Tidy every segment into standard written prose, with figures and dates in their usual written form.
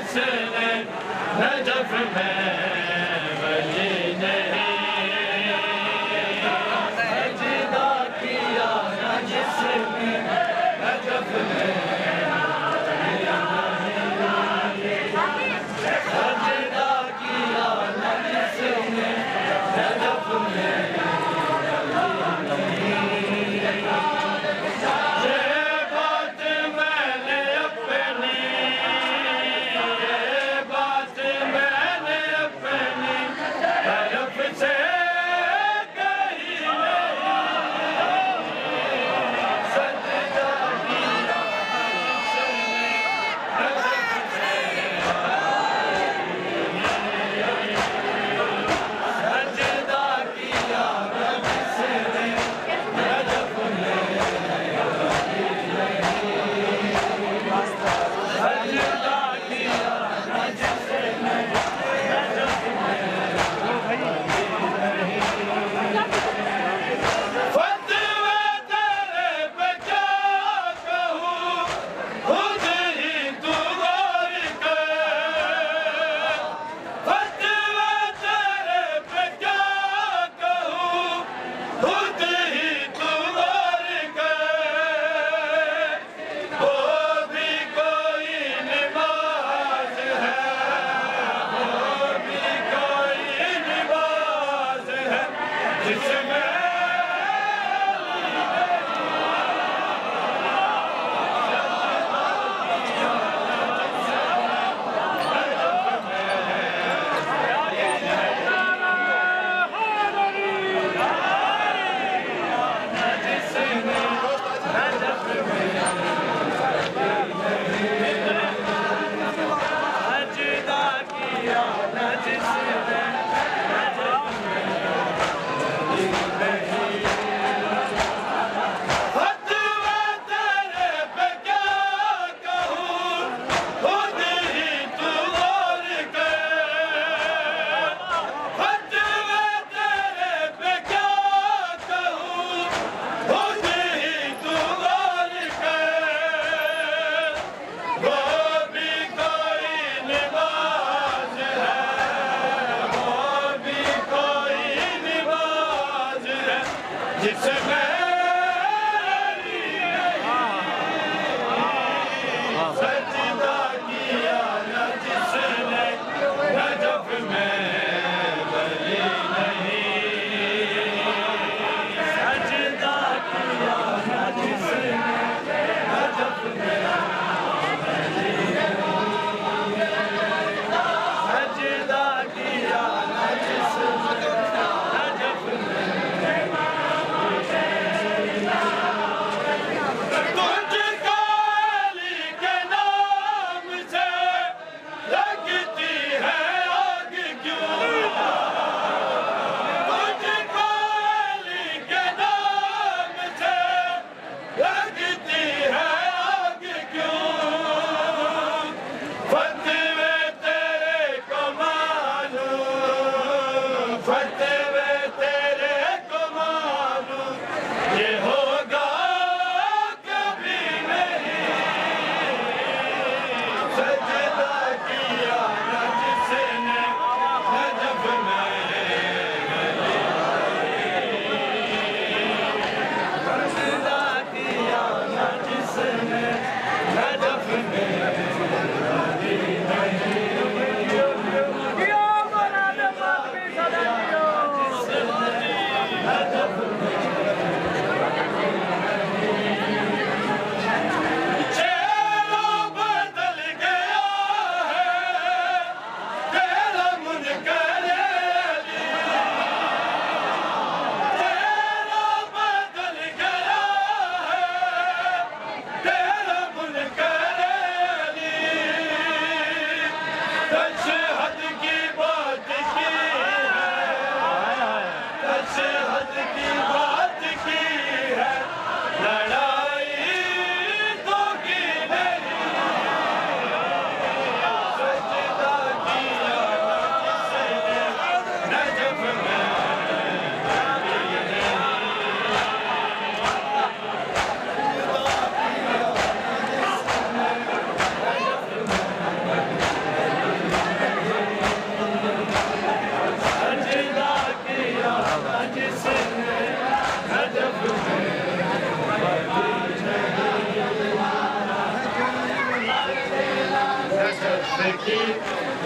जिसने नजफ में वली नहीं सजदा किया न जिसने नजफ में सजदा किया न जिसने नजफ में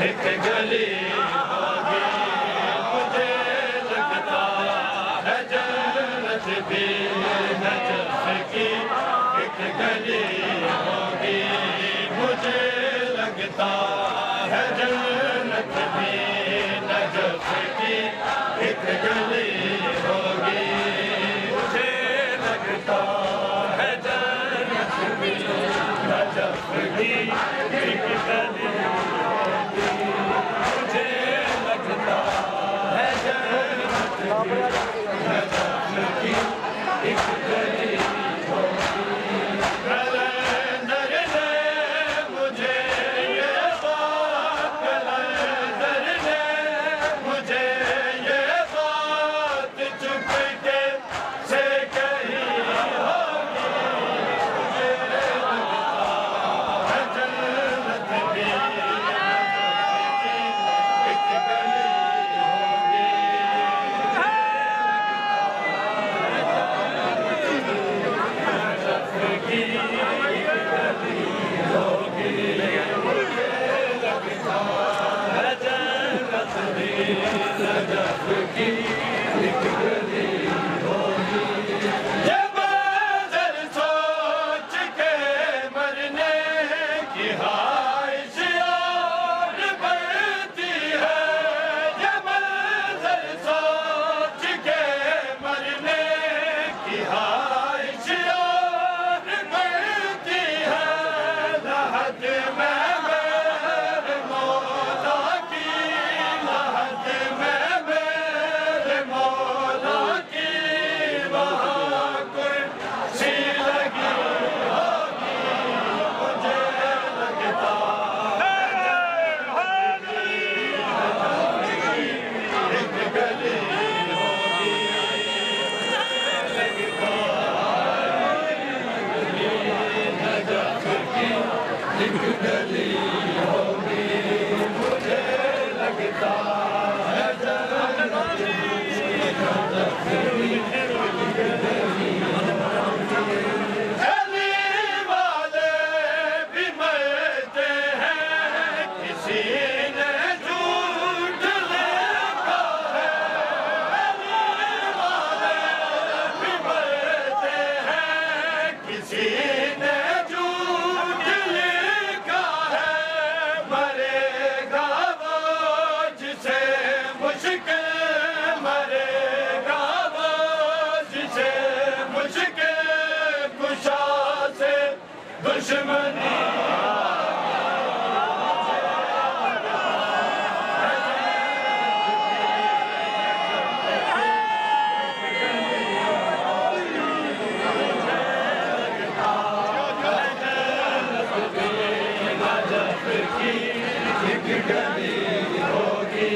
एक गली होगी मुझे लगता है जन्नत भी नजफ की एक गली होगी मुझे लगता है जन्नत भी नजफ की एक गली होगी मुझे लगता है जन्नत भी नजफ की एक गली मुझे लगता है जन्नत भी नजफ की एक गली कलंदर ने मुझे ये बात कलंदर ने मुझे ये बात चुपके से कही होगी मुझे लगता है जन्नत भी नजफ की एक गली होगी नजफ की एक गली होगी मुझे लगता है जन्नत भी नजफ की एक गली होगी ये मंज़र सोच के मरने की ख्वाहिश और बढ़ती है ये मंज़र सोच के मरने की ख्वाहिश और बढ़ती है लहद में मेरे मौला की लहद में मेरे मौला की वहाँ कुर्सी लगी होगी मुझे लगता है एक गली होगी लगता नजफ की एक गली होगी मुझे लगता है जन्नत भी नजफ की गली वाले भी मरते हैं किसी ने झूठ लिखा है गली वाले भी मरते हैं किसी ने झूठ लिखा है मरेगा वो जिसे मुश्किल मरेगा वो जिसे मुश्किल कुशा से दुश्मनी नजफ की एक गली होगी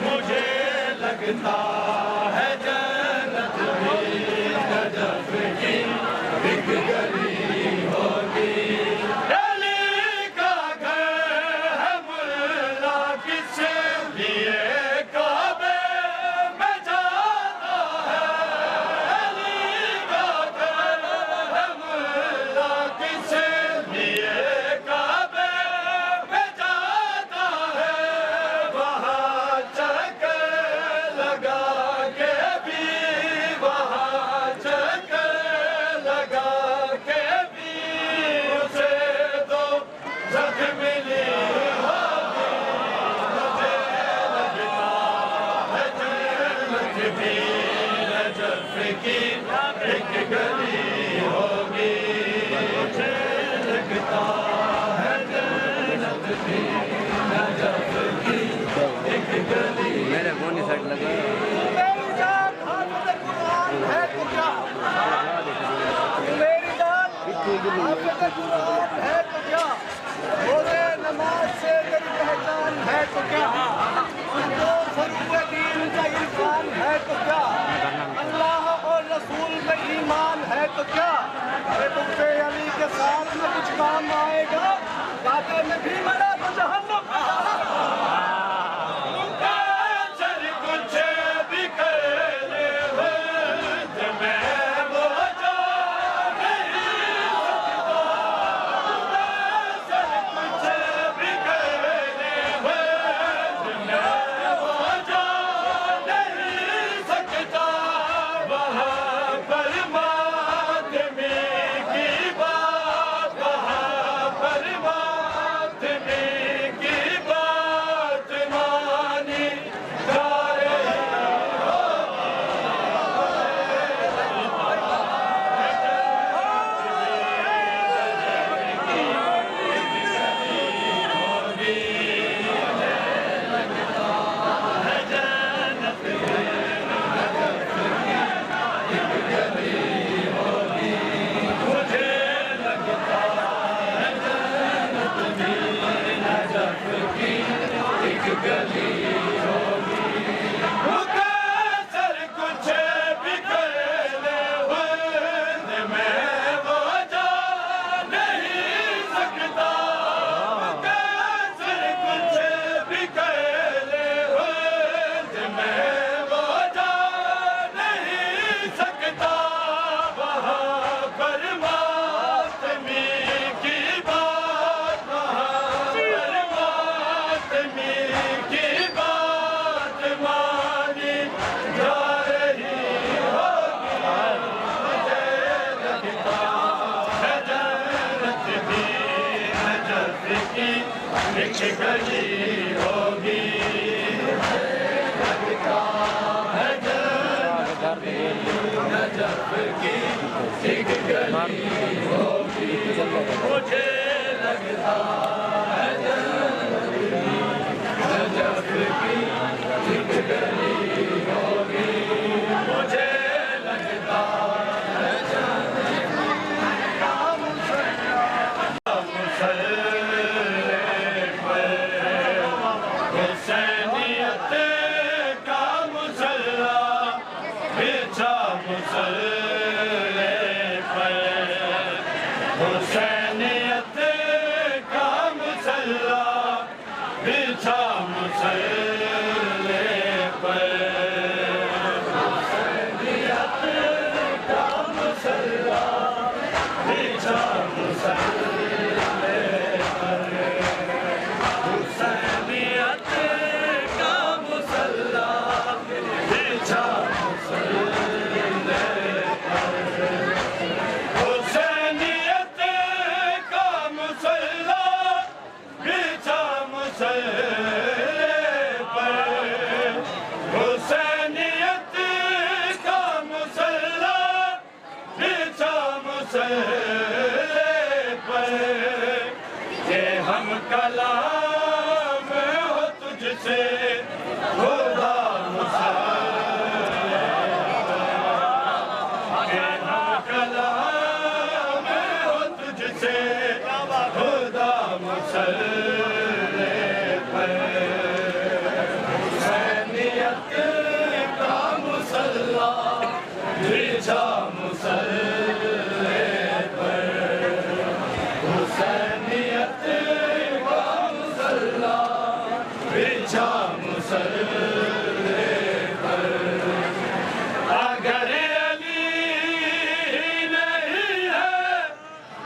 मुझे लगता है जन्नत भी नजफ की एक गली होगी अली का घर है मुल्ला किस लिए काबे में जाता है अली का घर है मुल्ला किस लिए काबे में जाता है वहाँ चक्कर लगा के भी वहाँ चक्कर लगा के भी उसे तो जख्म मिली होगी मुझे लगता है जन्नत भी नजफ की एक गली होगी मुझे लगता है जन्नत भी नजफ की एक गली मेरे फोन साइड लगा मेरी जान हाफिज़ कुरान है तो क्या मेरी जान हाफिज़ कुरान है तो क्या रोज़े नमाज से तेरी पहचान है तो क्या तुझको फरूक़ दीन का इरफान है तो क्या अल्लाह और रसूल में ईमान है तो क्या अरे तुझसे अली के साथ में कुछ काम आएगा काबे में भी मरा तो जहन्नम में सर कुछ भी कर ले मैं वो जो नहीं सकता सर कुछ भी कर ले एक गली होगी लगता है नजफ की एक गली होगी मुझे लगता है नजफ की एक गली होगी मुझे लगता है हुसैनियत का मुसल्ला बिछा मुसल्ले पर हुसैनियत का मुसल्ला बिछा मुसल्ले पर हुसैनियत का मुसल्ला बिछा मुसल्ले पर हुसैनियत का मुसल्ला बिछा मुसल्ले पर हुसैनियत का मुसल्ला बिछा मुसल्ले पर हुसैनियत का मुसल्ला बिछा मुसल्ले पर ये हम कलाम हो तुझसे खुदा मुसल्ले ये हम कलाम हो तुझसे खुदा मुसल्ले पर हुसैनियत का मुसल्ला बिछा मुसल्ले पर हुसैनियत का मुसल्ला बिछा मुसल्ले पर अगर अली नहीं है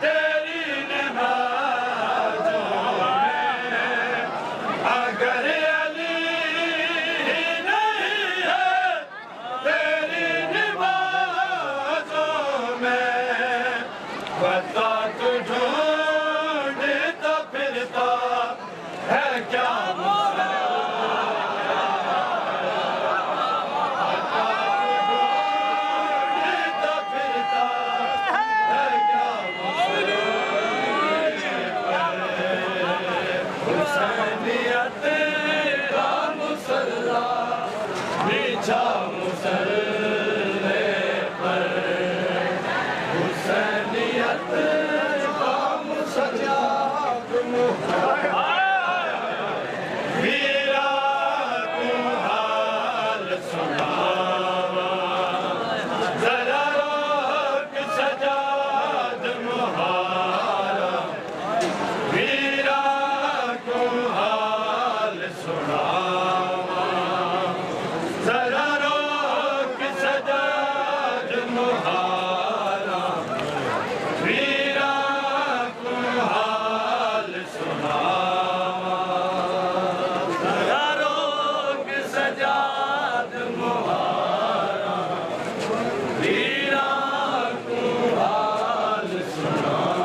तेरी नमाज़ों में अगर अली नहीं है तेरी नमाज़ों में बता तू ढूंढता फिरता है क्या मुसल्ला ढूंढता फिरता है क्या हुसैनियत का मुसल्ला बिछा मुसल्ले पर हुसैनियत का मुसल्ला वीरा तू हाल सुनावा जरा रोक सजाद मुहारा वीरा तू हाल सुनावा जरा रोक सजाद मुहारा वीरा तू हाल सुनावा जरा रोक सजाद मुहारा वीरा तू हाल सुनावा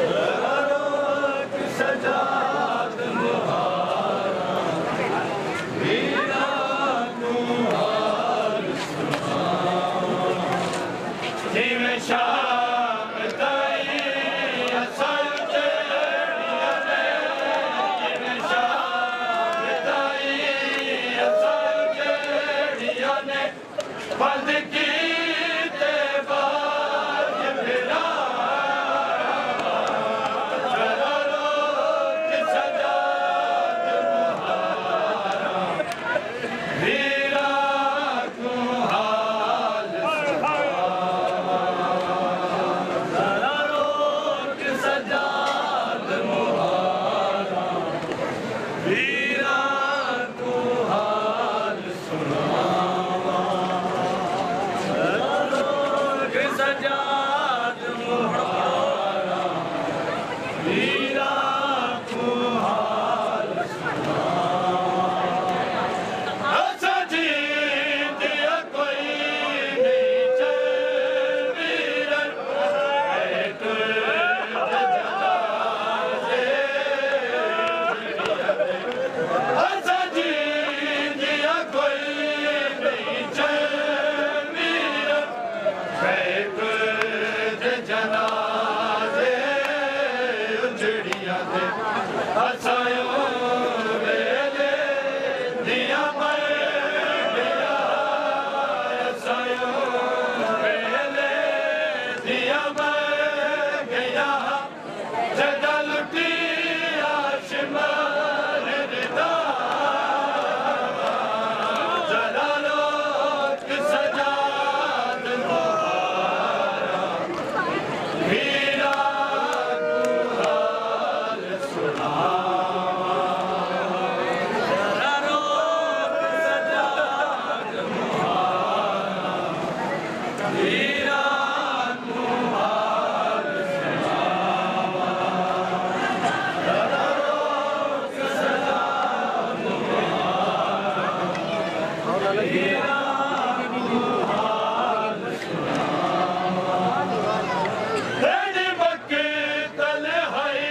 जरा रोक सजाद मुहारा वीरा तू हाल जिਵੇਂ ਸ਼ਾਮ ਤਾਈ ਅਸਲ ਜਿਹੜੀਆਂ ਨੇ ਜਿਵੇਂ ਸ਼ਾਮ ਤਾਈ ਅਸਲ ਜਿਹੜੀਆਂ ਨੇ ਬੰਦ ਕੀਤੇ ਬਾਜ ਫਿਰਾ ਜਰਾ ਰੋਕ ਸਜਾਦ ਮੁਹਾਰਾ ਵੀਰਾ ਤੂੰ ਹਾਲ जनाजे उजड़िया दे असायो वेले दिया मर गया असायो वेले दिया मर गया जगा लुटी आशमान रिदा जलालो सजाद मुहारा वीरा गुहाल सुनावा जलालो सजाद मुहारा वीरा गुहाल सुनावा जलालो सजाद मुहारा वीरा तेरे मक्के तले हई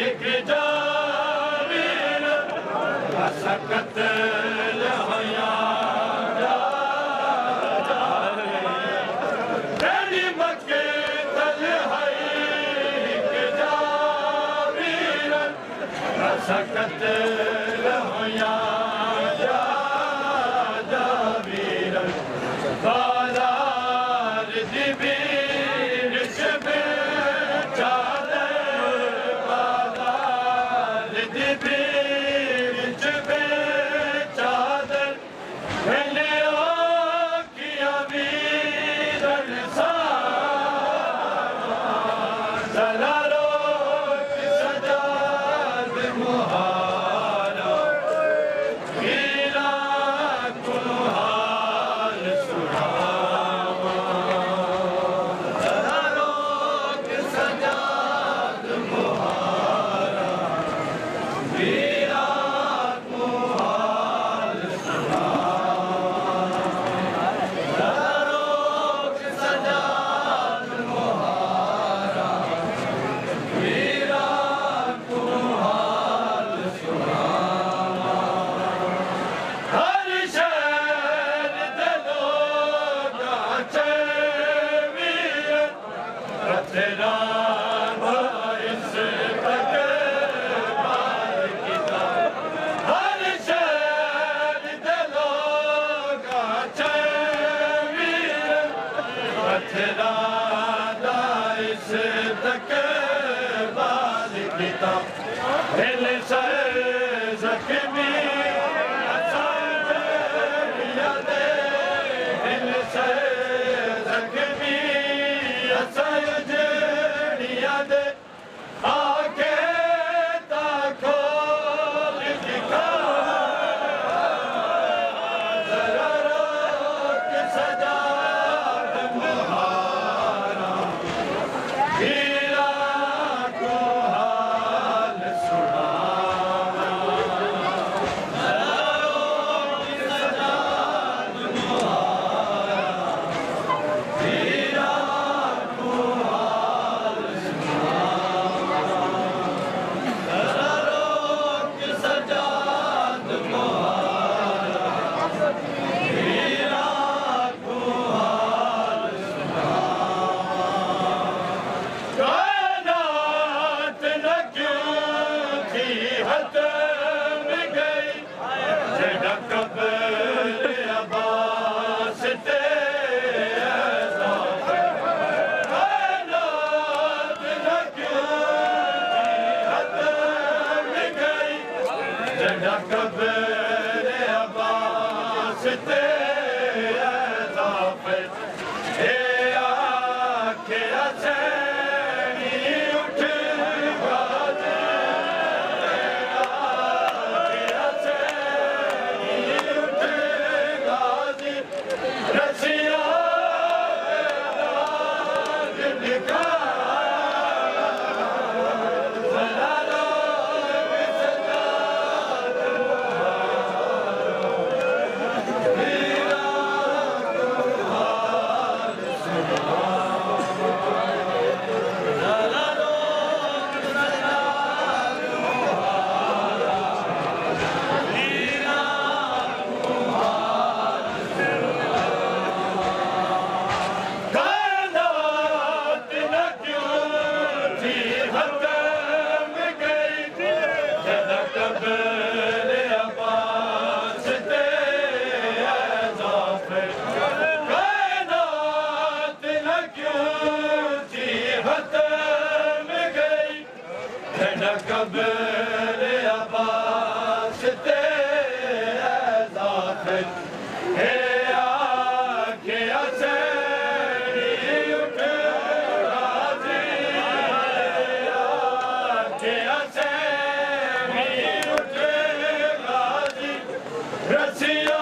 एक जावीर असकत लहया तेरे मक्के तले हई एक जावीर असकत लहया जावीर बाजार दिबीर जबे चादर बाजार दिबीर जबे चादर मैंने ओ किया वीरन सा जलालो सजाद मुहारा वीरा कुहाल सुनावा जलालो सजाद मुहारा वीरा कुहाल सुनावा जलालो सजाद मुहारा वीरा कुहाल सुनावा हर शहर दे लोगां च वीर रतरा इस बगबार कीता हर शहर दे लोगां च वीर रतरा इस बगबार कीता दिल सर जख्मी आके ताको दिखा जरा रोक सजाद मुहारा वीरा को हाल सुनावा जरा रोक सजाद मुहारा वीरा को हाल सजाद मुहारा वीरा कुहाल कायनात न क्यों थी हद में गई जड़ा कब्र अब्बास ते कायनात न क्यों थी हद में गई जड़ा कब्र अब्बास ते ज़ाफ़िर ए आखे हसैनी उठ गाज़ी आखे हसैनी उठ गाज़ी रसिया दाग दिखा जलालो सजाद वीरा कुहाल सुनावा जलालो सजाद मुहारा वीरा कुहाल कायनात कब्र अब्बास ते ज़ाहिर है आके असरी उठ गाजी आके असरी उठ गाजी रसिया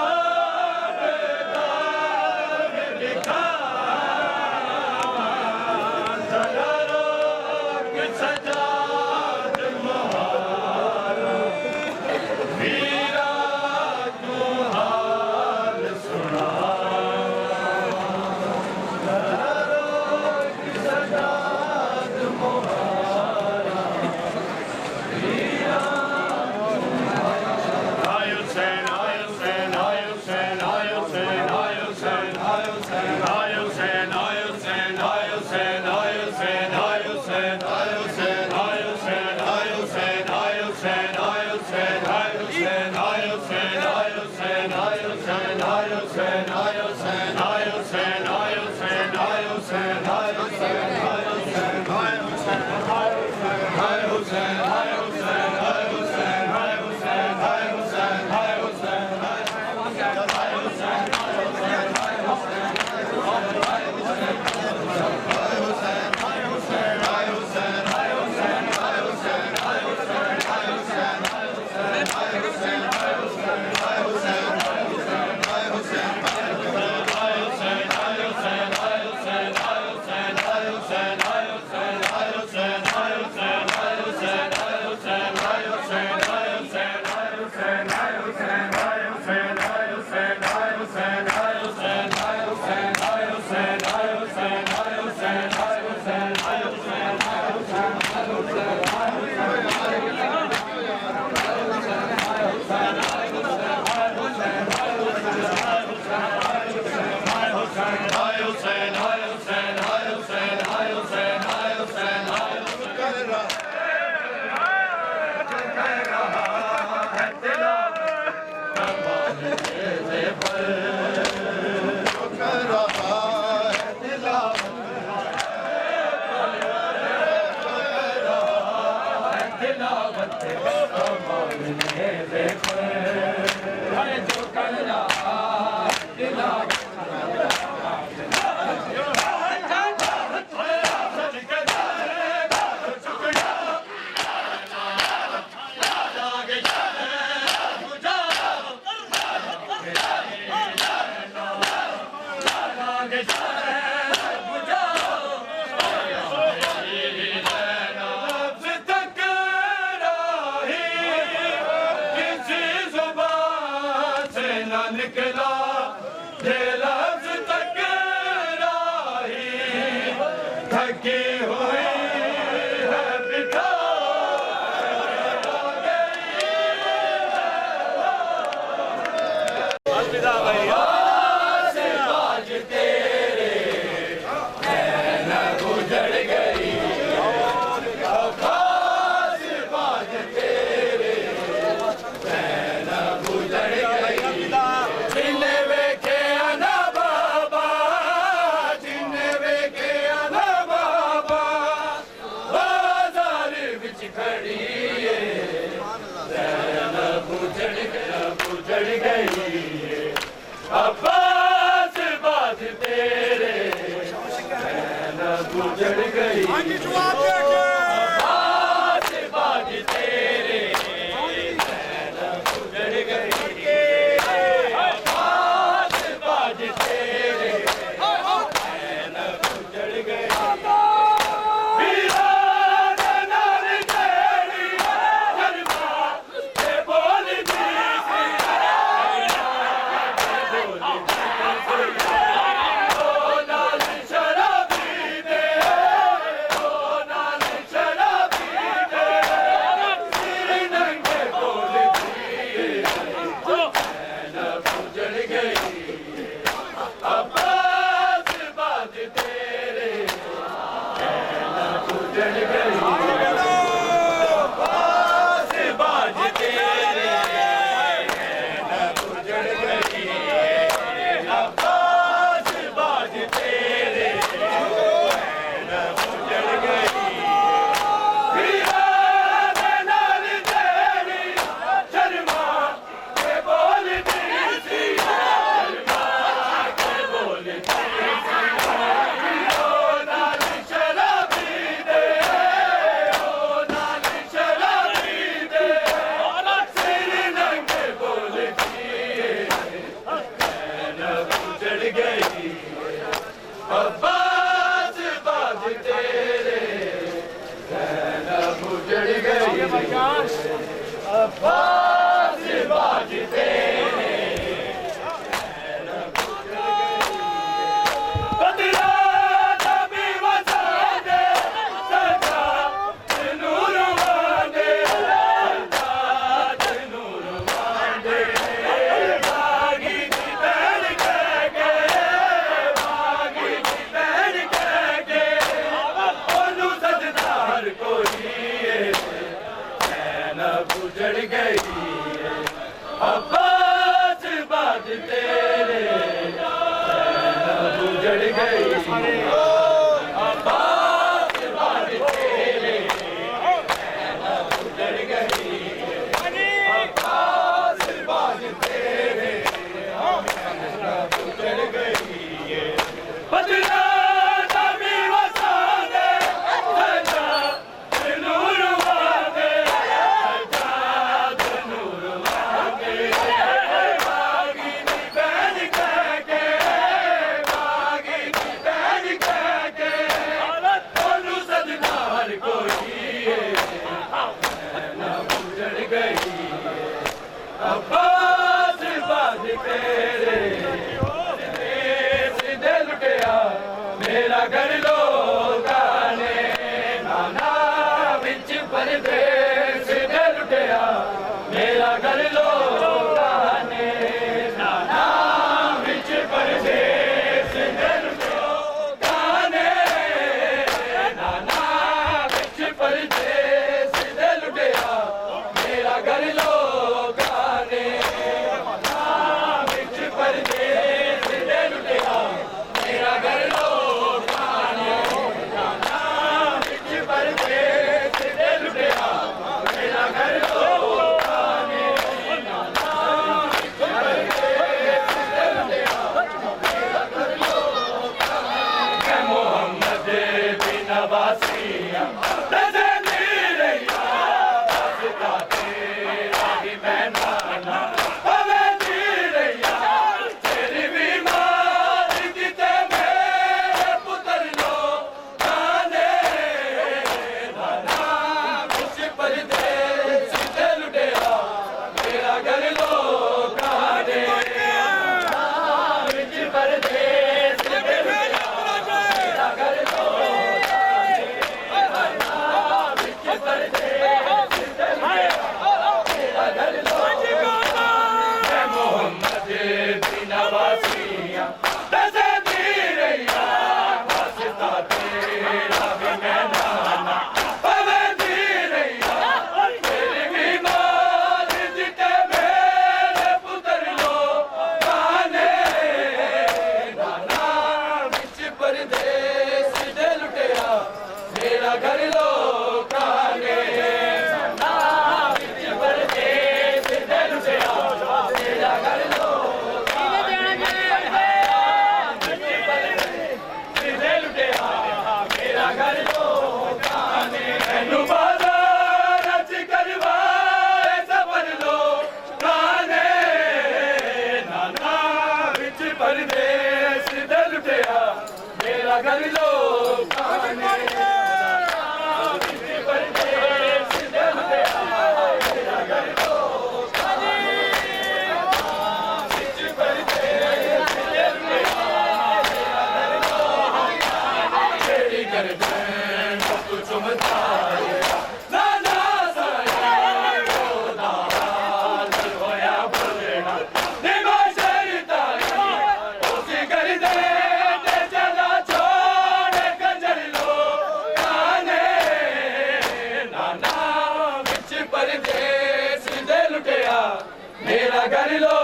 Oh, गई अब्बास बाद तेरे उजड़ गई अब्बास बाद तेरे उजड़ गई अब्बास बाद तेरे उजड़ गई बदला नबी वसादे सजा नूर वादे सजा नूर वादे बागी दी बहन कह के बागी दी बहन कह के ओनू सजना हर कोई ना उजड़ गई अब्बास बाद तेरे सीधे लुटिया मेरा घर लोगा ने नाना बिच परदेस सीधे लुटिया मेरा घर लोगा ने नाना बिच परदेस सीधे लुटिया ने नाना बिच परदेस सीधे लुटिया मेरा घर लोगा ने नाना बिच परदेस सीधे लुटिया मेरा घर लोगा ने नाना बिच परदेस सीधे लुटिया मेरा घर लोगा ने नाना बिच परदेस सीधे लुटिया मेरा घर लोगा ने मोहम्मद बिन नवासिया दसे रैया दसता तेरा ही मैं नाना हमें दी रैया तेरी बीमार किते मेरे पुत्र लो गाने नाना कुछ परदेस सीधे लुटिया मेरा घर लो गाने कुछ परदेस सीधे लुटिया मेरा घर लो कुछ परदेस सीधे लुटिया मेरा घर लो मैं मोहम्मद बिन नवासिया दसे दी रैया वास्ता तेरा भी मैं नाना हमें दी रैया तेरी बीमार जिते मेरे पुत्र लो गाने नाना बिच परदेस सीधे लुटिया मेरा घर लो गाने नाना बिच परदेस सीधे लुटिया मेरा घर लो सीधे लुटिया मेरा घर लो गाने मैनू बाजार रच करवाए सफर लो गाने नाना बिच परदेस सीधे लुटिया मेरा घर लो गाने बिच परदेस सीधे लुटिया मेरा घर लो बिच परदेस सीधे लुटिया तेरी गर्दन तू चुमता है नाना साया खुदा हाल होया भुलना निभा शरता उस गर्दन ते चला छोड़ कंजर लो गाने नाना बिच परदेस सीधे लुटिया मेरा घर लो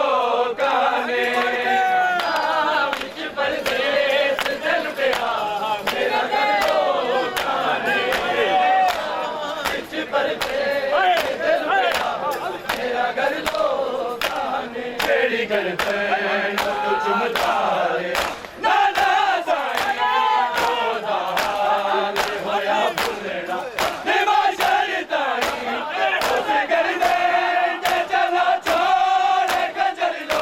गाने बिच परदेस सीधे लुटिया मेरा घर लो गाने बिच परदेस सीधे लुटिया मेरा घर लो गाने तेरी गर्दन तू चुमता है नाना साया खुदा हाल होया भुलना निभा शरता उस गर्दन ते चला छोड़ कंजर लो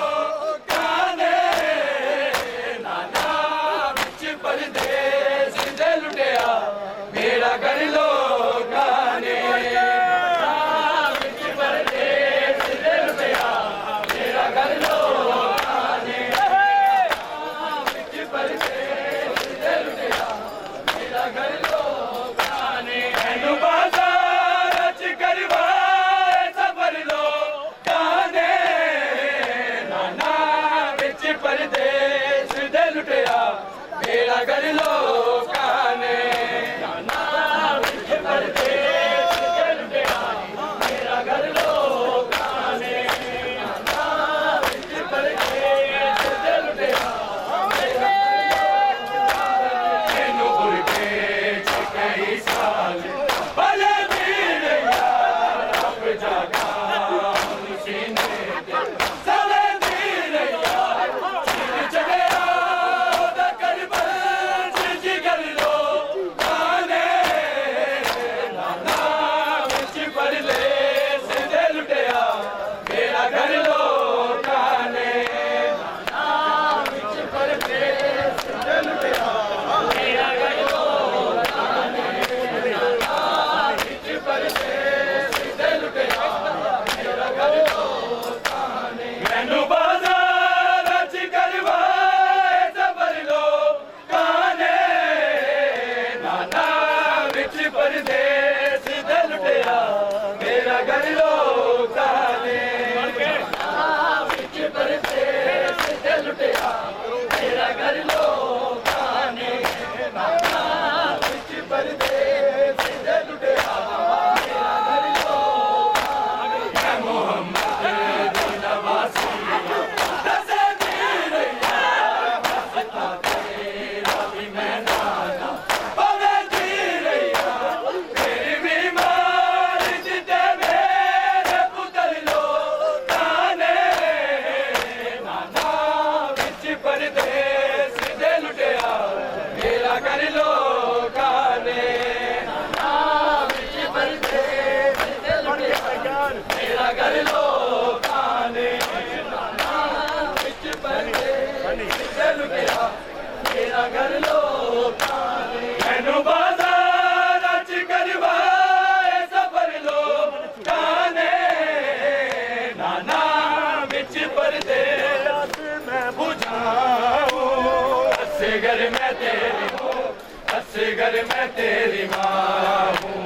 मैं तेरी माँ हूँ,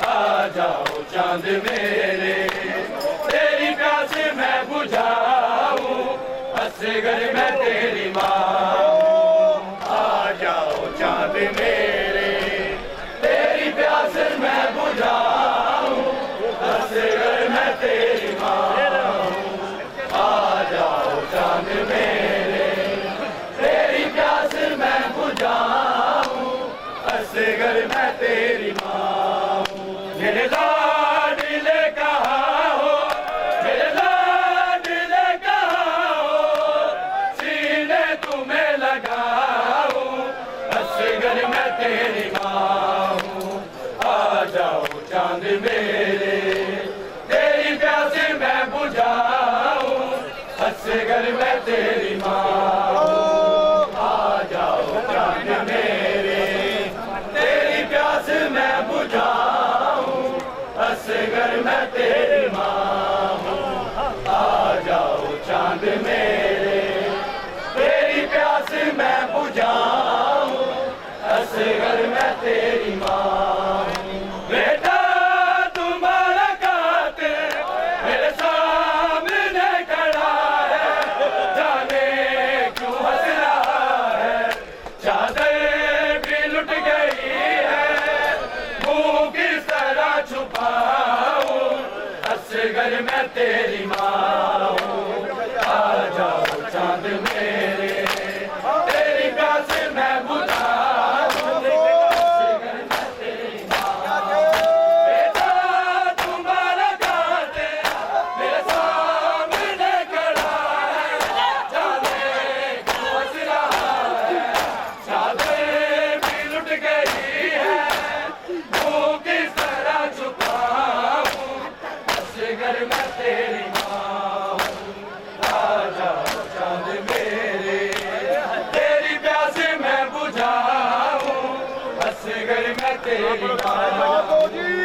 आ जाओ चांद मेरे, तेरी प्यास मैं बुझाऊं, असगर मैं तेरी माँ हूँ, आ जाओ चांद मेरे, तेरी प्यास मैं बुझाऊं, असगर मैं तेरी माँ हूँ, आ जाओ चांद मेरे, तेरी प्यास मैं बुझाऊं, असगर मैं तेरी माँ हूँ। मेरे लाडले कहाँ हो, मेरे लाडले कहाँ हो, सीने तुम्हें लगाऊं, असगर मैं तेरी माँ हूँ, आ जाओ चांद मेरे, तेरी प्यास मैं बुझाऊं, असगर मैं तेरी माँ हूँ, आ जाओ चांद मेरे, तेरी प्यास मैं बुझाऊं, असगर मैं तेरी माँ हूँ, आ जाओ चांद मेरे, तेरी प्यास मैं बुझाऊं, असगर मैं तेरी माँ हूँ। बेटा तुम्हारा कातिल मेरे सामने खड़ा है, जाने क्यों हंस रहा है, चादर भी लुट गई है, मुंह किस तरह छुपाऊं, असगर मैं तेरी माँ हूँ, आ जाओ चांद मेरे, तेरी प्यास मैं बुझाऊं, असगर मैं तेरी माँ हूँ। बेटा तुम्हारा कातिल मेरे सामने खड़ा है, जाने क्यों हंस रहा है, चादर भी लुट गई है, मुंह किस तरह छुपाऊं, असगर मैं तेरी माँ हूँ, आ जाओ चांद मेरे, तेरी प्यास मैं बुझाऊं, असगर मैं तेरी माँ हूँ।